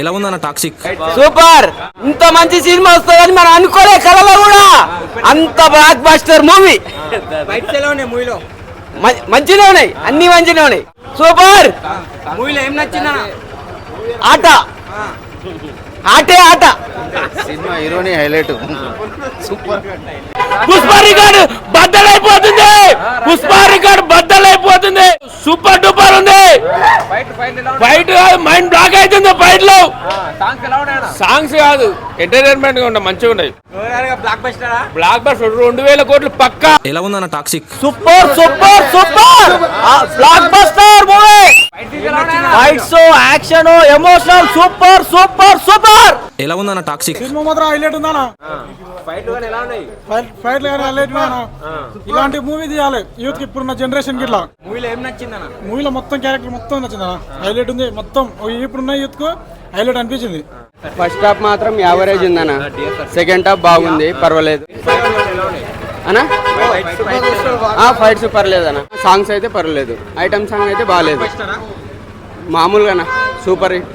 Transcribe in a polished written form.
ఎలా ఉందన్న toxic? Super. ఇంత మంచి సినిమా వస్తుందని మనం అనుకోలే కలలో కూడా. అంత బ్లాక్ బస్టర్ మూవీ. మంచిగా ఉన్నాయి, అన్ని మంచిగా ఉన్నాయి. సూపర్. మూవీలో ఏం నచ్చిందన్న? ఆట ఆటే ఆట. సినిమా హీరోని హైలైట్. సూపర్. పుష్ప రికార్డు బద్దలైపోతుంది. పుష్ప రికార్డు బద్దలైపోతుంది. సూపర్ డూపర్ ఉంది. ఫైట్ మైండ్ బ్లాక్ అవుతుంది. ఫైట్ లో సాంగ్స్ కాదు, ఎంటర్టైన్మెంట్ గా ఉన్నాయి, మంచిగా ఉన్నాయి. బ్లాక్ బస్టర్ 2000 కోట్లు పక్కా. ఎలా ఉందన్న toxic? Super super super block buster movie. Fights, action, emotional super super super. ఎలా ఉందన్న టాక్సిక్? సినిమా మాత్రం హైలైట్ ఉందన్నా. ఫైట్లు కానీ హైలైట్ ఉందన్నా. ఇలాంటి మూవీ తీయాలి యూత్ కి, ఇప్పుడున్న జనరేషన్ కి. ఇట్లా మూవీలో ఏం నచ్చిందన్న? మూవీలో మొత్తం క్యారెక్టర్ మొత్తం నచ్చిందన్నా. హైలైట్ ఉంది మొత్తం. ఇప్పుడున్న యూత్ కు హైలైట్ అనిపించింది. ఫస్ట్ హాఫ్ మాత్రం యావరేజ్ ఉందన్న. సెకండ్ హాఫ్ బాగుంది, పర్వాలేదు అన్నా. ఫైట్స్ పర్లేదన్న. సాంగ్స్ అయితే పర్లేదు. ఐటమ్ సాంగ్ అయితే బాగాలేదు, మామూలుగా సూపర్ హిట్.